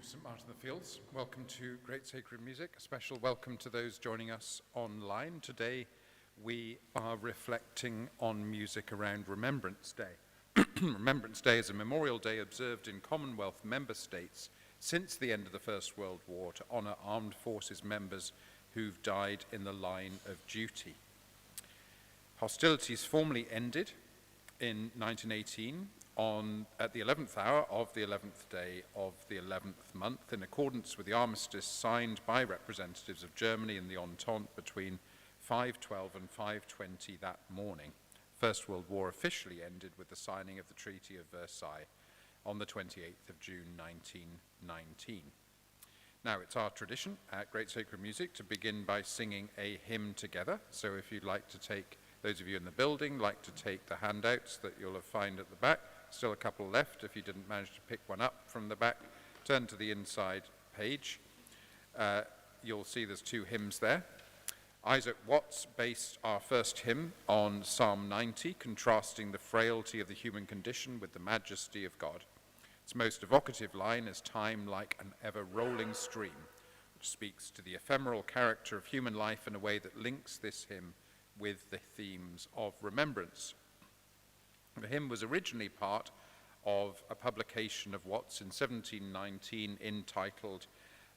St. Martin in the Fields. Welcome to Great Sacred Music. A special welcome to those joining us online. Today we are reflecting on music around Remembrance Day. Remembrance Day is a memorial day observed in Commonwealth member states since the end of the First World War to honour armed forces members who've died in the line of duty. Hostilities formally ended in 1918 at the 11th hour of the 11th day of the 11th month, in accordance with the armistice signed by representatives of Germany and the Entente between 5:12 and 5:20 that morning. First World War officially ended with the signing of the Treaty of Versailles on the 28th of June 1919. Now, it's our tradition at Great Sacred Music to begin by singing a hymn together. So if you'd like to take, those of you in the building, like to take the handouts that you'll have found at the back. Still a couple left. If you didn't manage to pick one up from the back, turn to the inside page. You'll see there's two hymns there. Isaac Watts based our first hymn on Psalm 90, contrasting the frailty of the human condition with the majesty of God. Its most evocative line is "Time like an ever-rolling stream," which speaks to the ephemeral character of human life in a way that links this hymn with the themes of remembrance. The hymn was originally part of a publication of Watts in 1719 entitled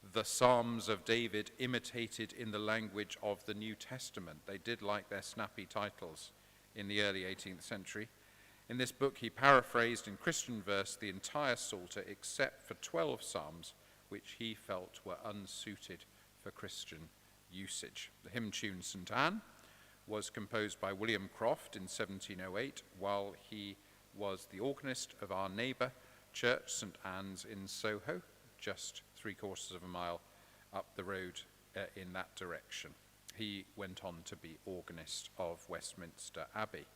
"The Psalms of David Imitated in the Language of the New Testament." They did like their snappy titles in the early 18th century. In this book, he paraphrased in Christian verse the entire Psalter except for 12 psalms, which he felt were unsuited for Christian usage. The hymn tune "St. Anne" was composed by William Croft in 1708 while he was the organist of our neighbour church, St. Anne's in Soho, just 3/4 of a mile up the road in that direction. He went on to be organist of Westminster Abbey.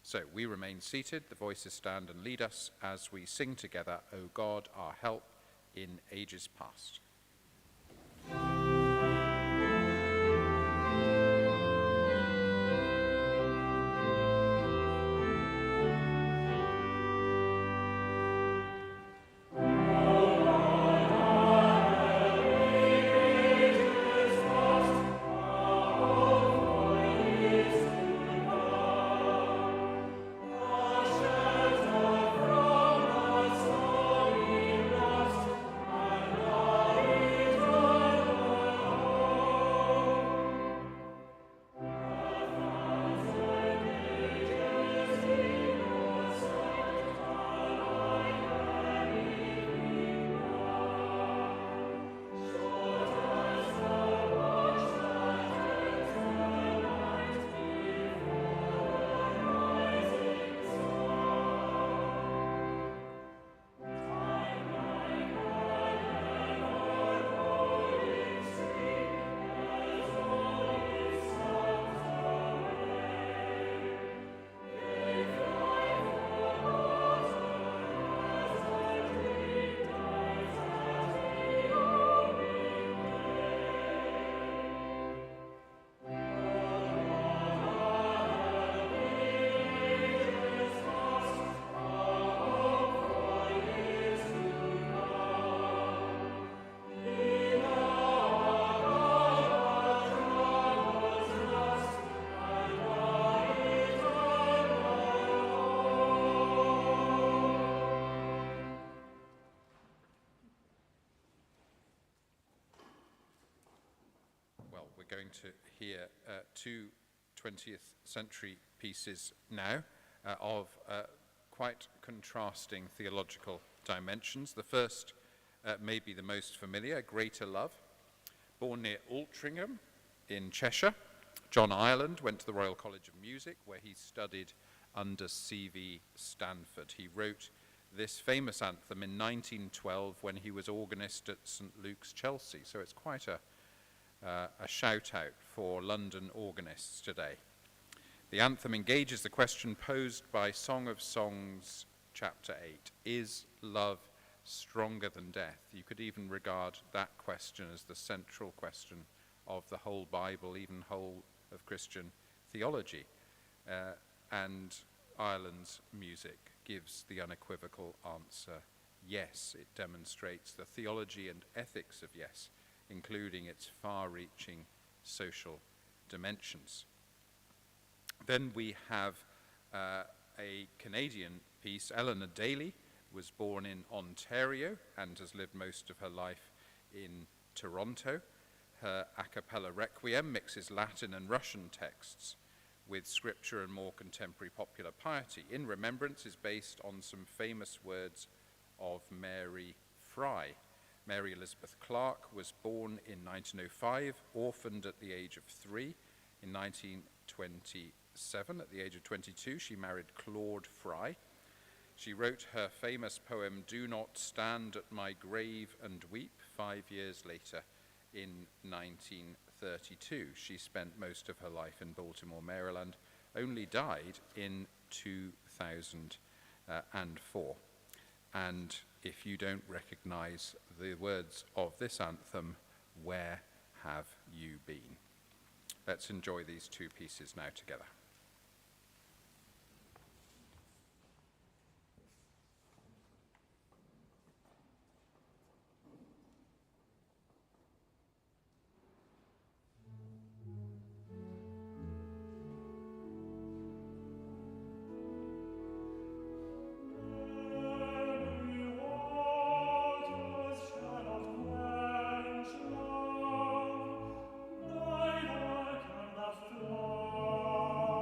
So we remain seated, the voices stand and lead us as we sing together, "O God, our help in ages past." Going to hear two 20th century pieces now of quite contrasting theological dimensions. The first may be the most familiar, "Greater Love." Born near Altrincham in Cheshire, John Ireland went to the Royal College of Music, where he studied under C.V. Stanford. He wrote this famous anthem in 1912 when he was organist at St. Luke's, Chelsea. So it's quite a shout out for London organists today. The anthem engages the question posed by Song of Songs, chapter 8. Is love stronger than death? You could even regard that question as the central question of the whole Bible, even whole of Christian theology. And Ireland's music gives the unequivocal answer, yes. It demonstrates the theology and ethics of yes, including its far-reaching social dimensions. Then we have a Canadian piece. Eleanor Daly was born in Ontario and has lived most of her life in Toronto. Her a cappella requiem mixes Latin and Russian texts with scripture and more contemporary popular piety. In Remembrance is based on some famous words of Mary Fry. Mary Elizabeth Clark was born in 1905, orphaned at the age of 3. In 1927, at the age of 22, she married Claude Fry. She wrote her famous poem, "Do Not Stand at My Grave and Weep," 5 years later in 1932. She spent most of her life in Baltimore, Maryland, only died in 2004. And if you don't recognize the words of this anthem, where have you been? Let's enjoy these two pieces now together. Neither can the flood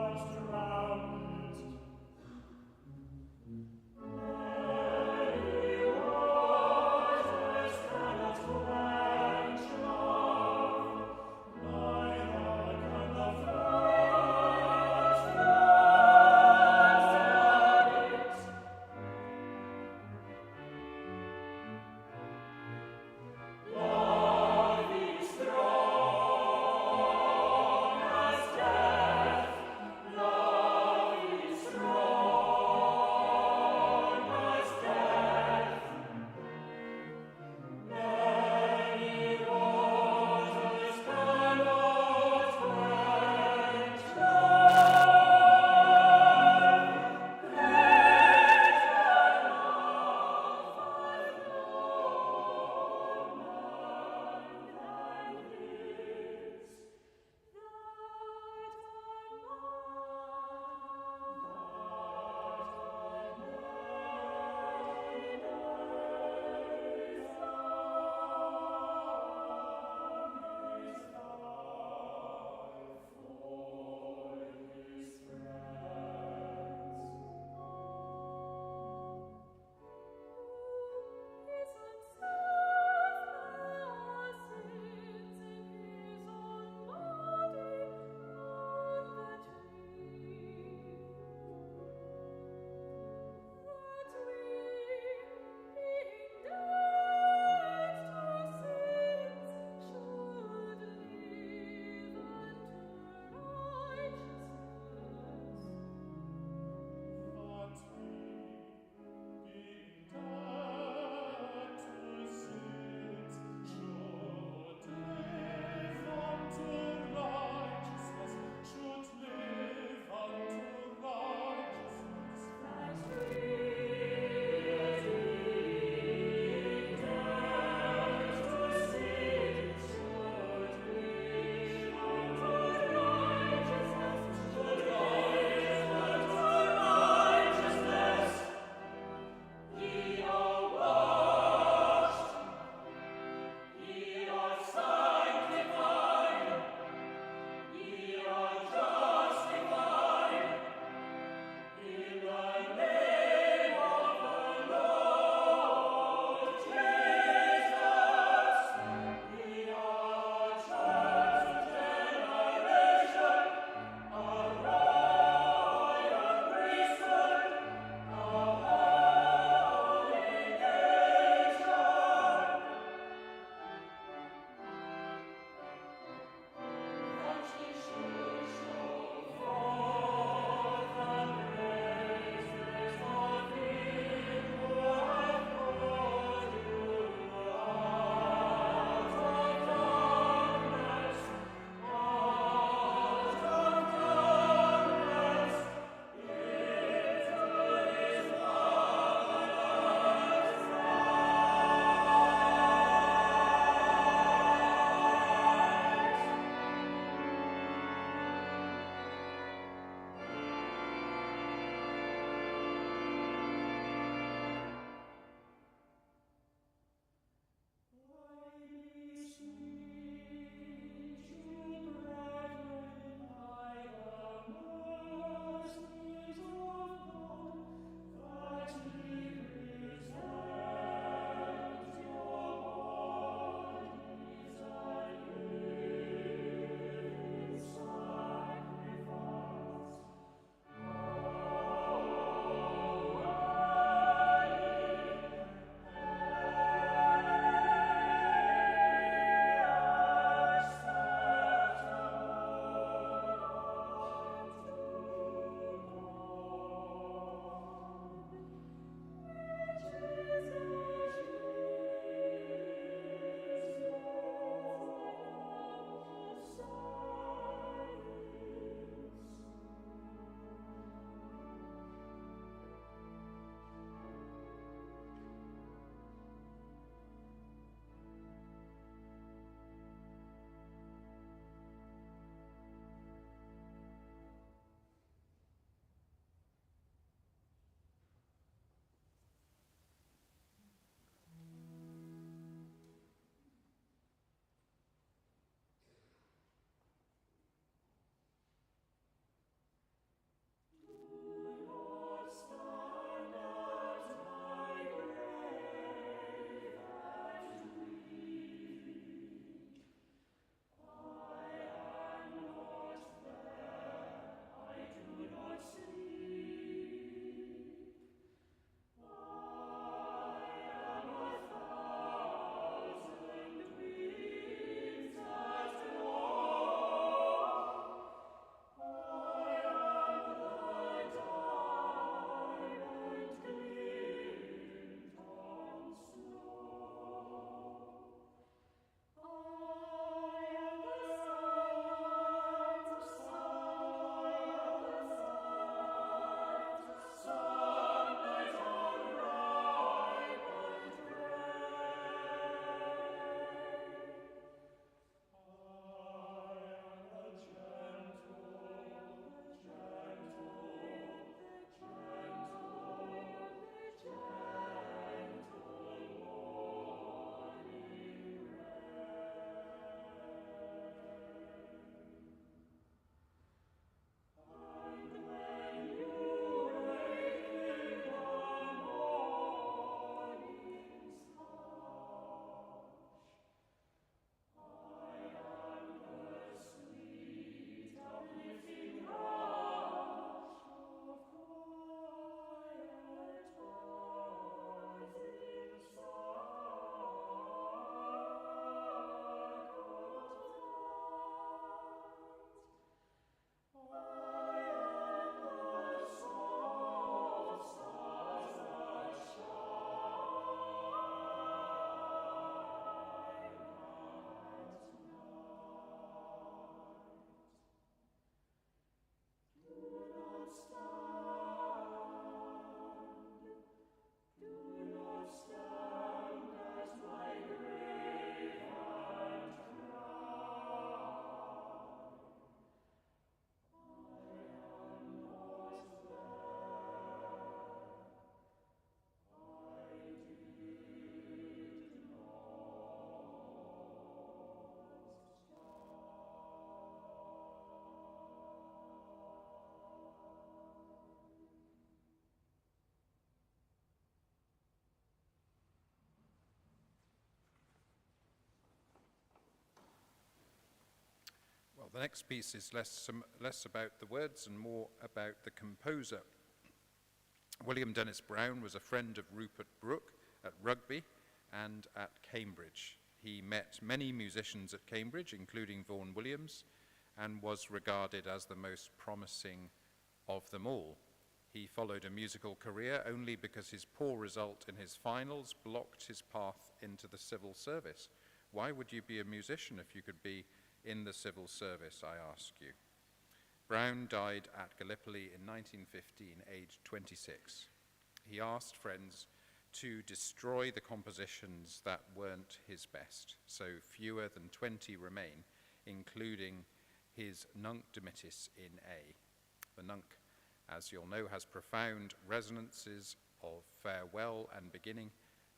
The next piece is less about the words and more about the composer. William Dennis Brown was a friend of Rupert Brooke at Rugby and at Cambridge. He met many musicians at Cambridge, including Vaughan Williams, and was regarded as the most promising of them all. He followed a musical career only because his poor result in his finals blocked his path into the civil service. Why would you be a musician if you could be in the civil service, I ask you? Brown died at Gallipoli in 1915, aged 26. He asked friends to destroy the compositions that weren't his best, so fewer than 20 remain, including his Nunc Dimittis in A. The Nunc, as you'll know, has profound resonances of farewell and beginning,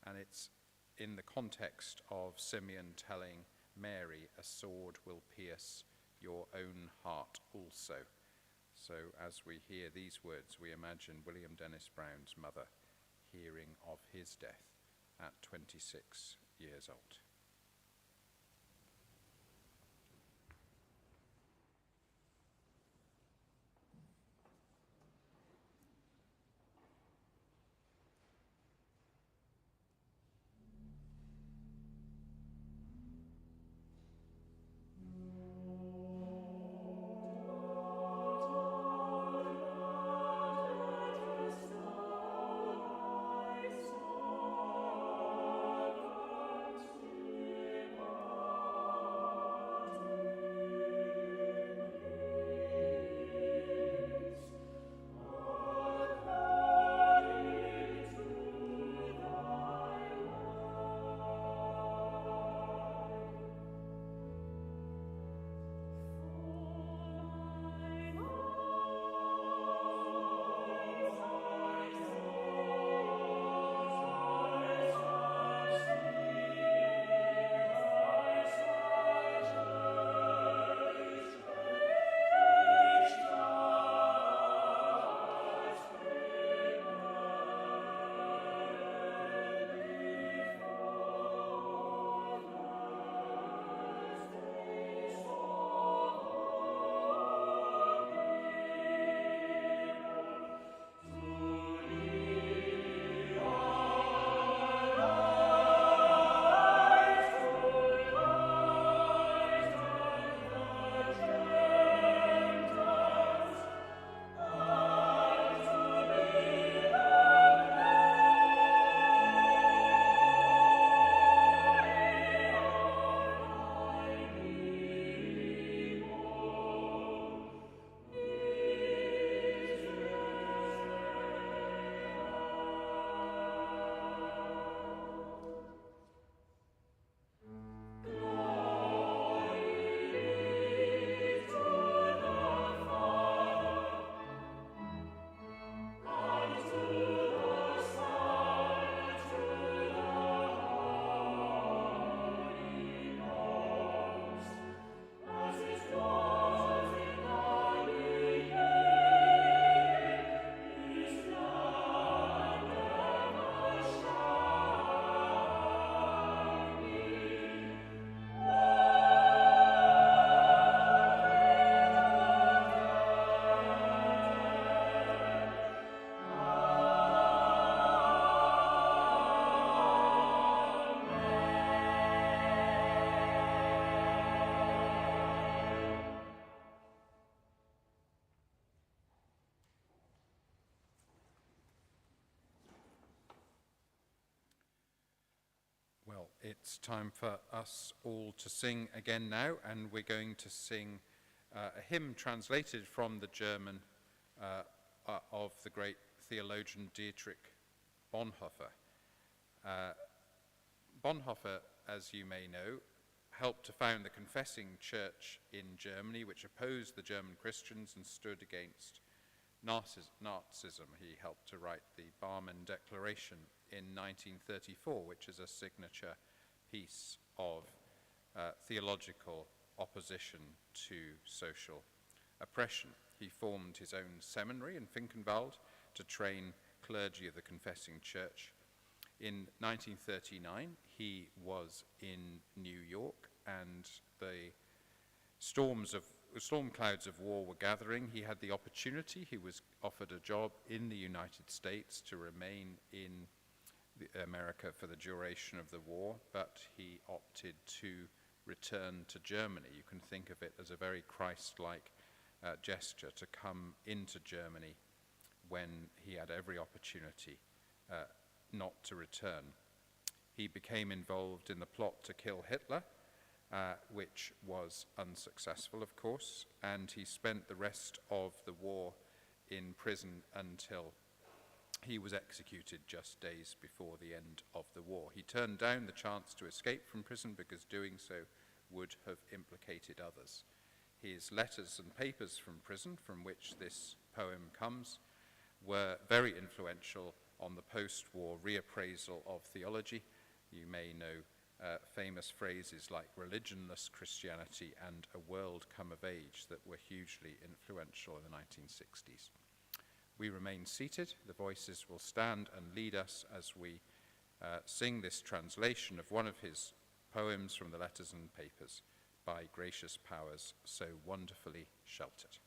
and it's in the context of Simeon telling Mary, a sword will pierce your own heart also. So as we hear these words, we imagine William Dennis Brown's mother hearing of his death at 26 years old. Well, it's time for us all to sing again now, and we're going to sing a hymn translated from the German of the great theologian Dietrich Bonhoeffer. Bonhoeffer, as you may know, helped to found the Confessing Church in Germany, which opposed the German Christians and stood against Nazism. He helped to write the Barmen Declaration in 1934, which is a signature piece of theological opposition to social oppression. He formed his own seminary in Finkenwald to train clergy of the Confessing Church. In 1939, he was in New York, and the storms of storm clouds of war were gathering, he had the opportunity, he was offered a job in the United States to remain in America for the duration of the war, but he opted to return to Germany. You can think of it as a very Christ-like gesture to come into Germany when he had every opportunity not to return. He became involved in the plot to kill Hitler, which was unsuccessful, of course, and he spent the rest of the war in prison until he was executed just days before the end of the war. He turned down the chance to escape from prison because doing so would have implicated others. His letters and papers from prison, from which this poem comes, were very influential on the post-war reappraisal of theology. You may know famous phrases like religionless Christianity and a world come of age that were hugely influential in the 1960s. We remain seated. The voices will stand and lead us as we sing this translation of one of his poems from the letters and papers, by gracious powers so wonderfully sheltered.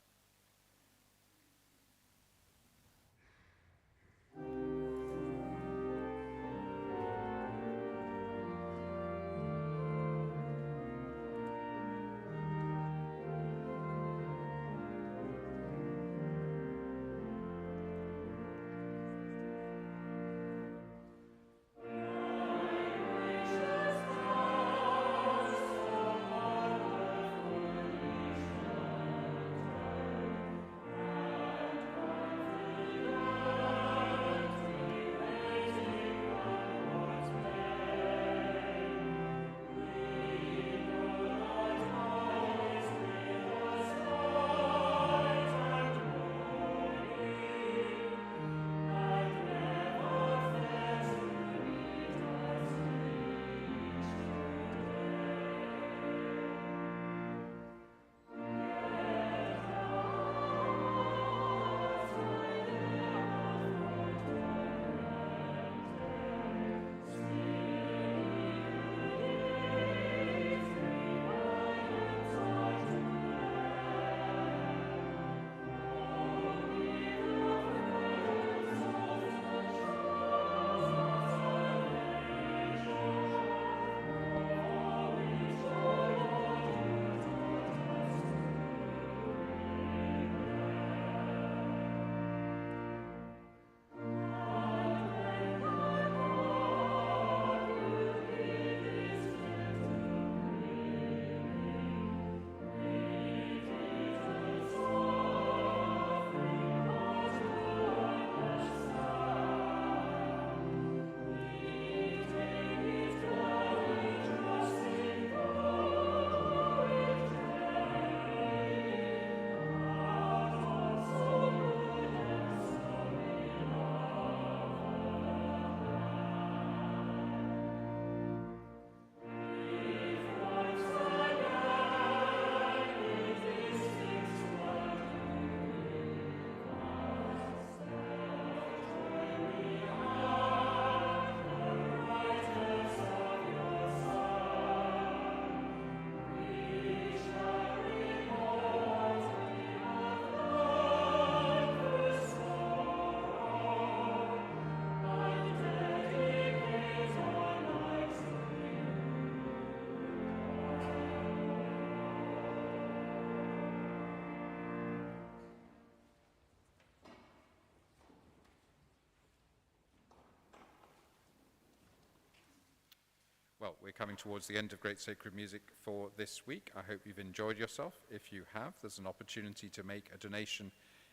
Well, we're coming towards the end of Great Sacred Music for this week. I hope you've enjoyed yourself. If you have, there's an opportunity to make a donation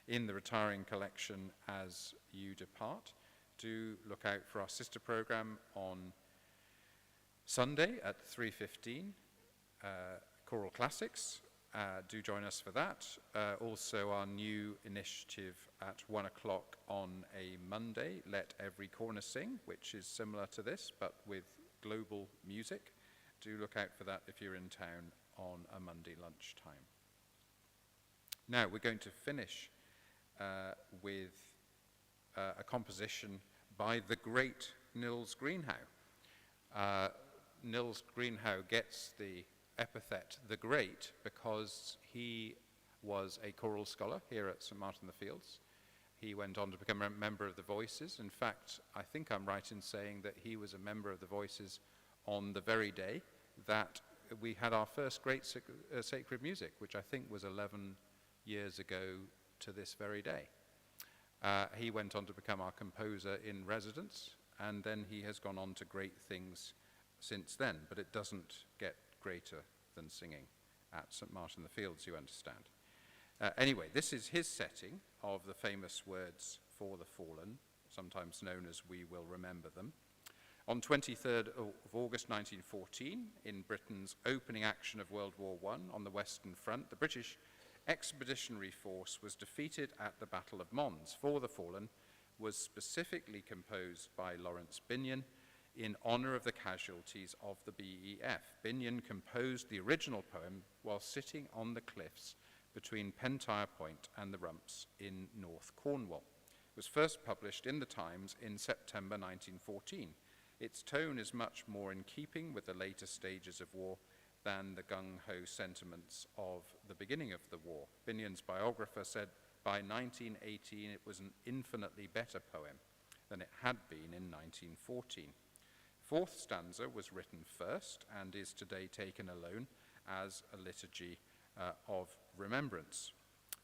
in the retiring collection as you depart. Do look out for our sister program on Sunday at 3:15, Choral Classics. Do join us for that. Also our new initiative at 1 o'clock on a Monday, Let Every Corner Sing, which is similar to this, but with global music. Do look out for that if you're in town on a Monday lunchtime. Now we're going to finish with a composition by the great Nils Greenhow. Nils Greenhow gets the epithet the Great because he was a choral scholar here at St. Martin-in-the-Fields. He went on to become a member of the Voices. In fact, I think I'm right in saying that he was a member of the Voices on the very day that we had our first great sacred music, which I think was 11 years ago to this very day. He went on to become our composer in residence, and then he has gone on to great things since then, but it doesn't get greater than singing at St. Martin-in-the-Fields, you understand. Anyway, this is his setting of the famous words for the fallen, sometimes known as We Will Remember Them. On 23rd of August 1914, in Britain's opening action of World War I on the Western Front, the British Expeditionary Force was defeated at the Battle of Mons. For the Fallen was specifically composed by Lawrence Binyon in honor of the casualties of the BEF. Binyon composed the original poem while sitting on the cliffs between Pentire Point and the Rumps in North Cornwall. It was first published in the Times in September 1914. Its tone is much more in keeping with the later stages of war than the gung-ho sentiments of the beginning of the war. Binyon's biographer said by 1918 it was an infinitely better poem than it had been in 1914. Fourth stanza was written first and is today taken alone as a liturgy of remembrance.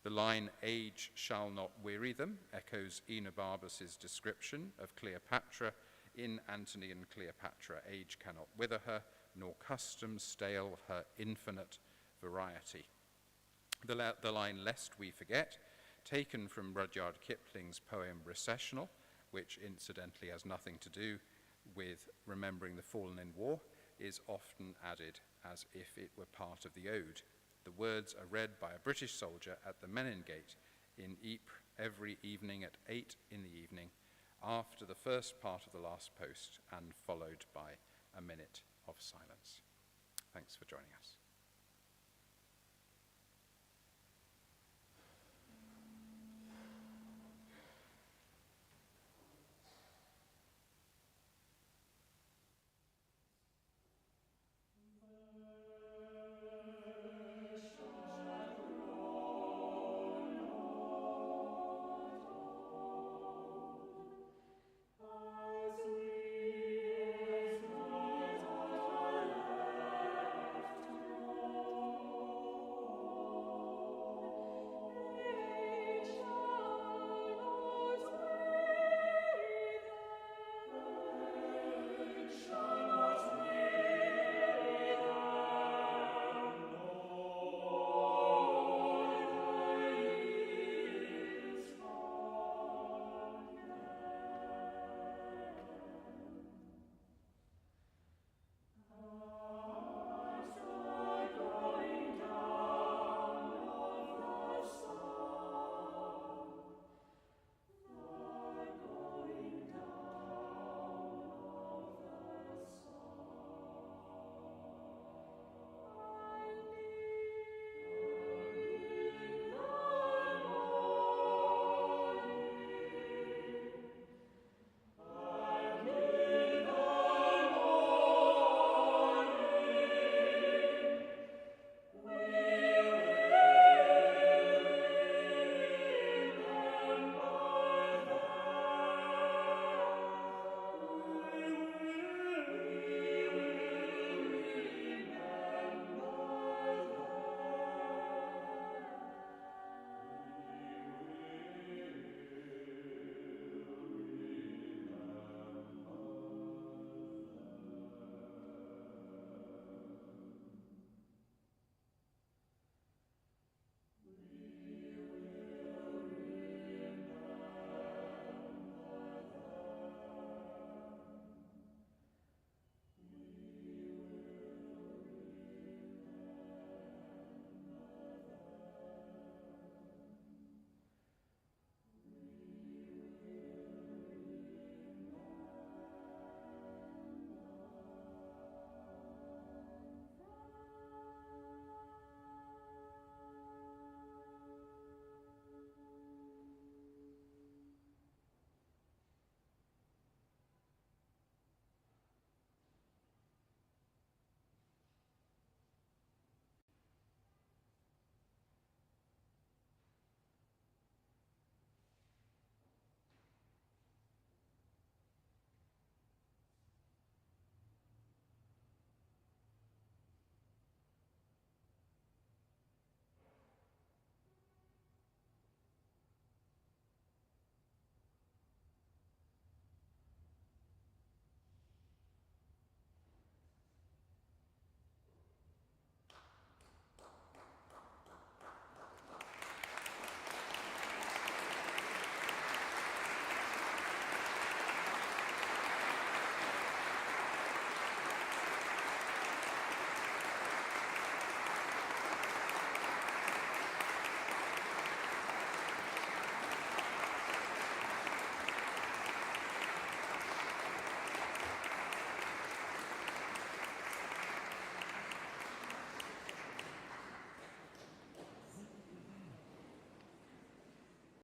The line, "Age shall not weary them," echoes Enobarbus's description of Cleopatra in Antony and Cleopatra. Age cannot wither her, nor custom stale her infinite variety. The line, "Lest we forget," taken from Rudyard Kipling's poem Recessional, which incidentally has nothing to do with remembering the fallen in war, is often added as if it were part of the ode. The words are read by a British soldier at the Menin Gate in Ypres every evening at 8 in the evening, after the first part of the last post and followed by a minute of silence. Thanks for joining us.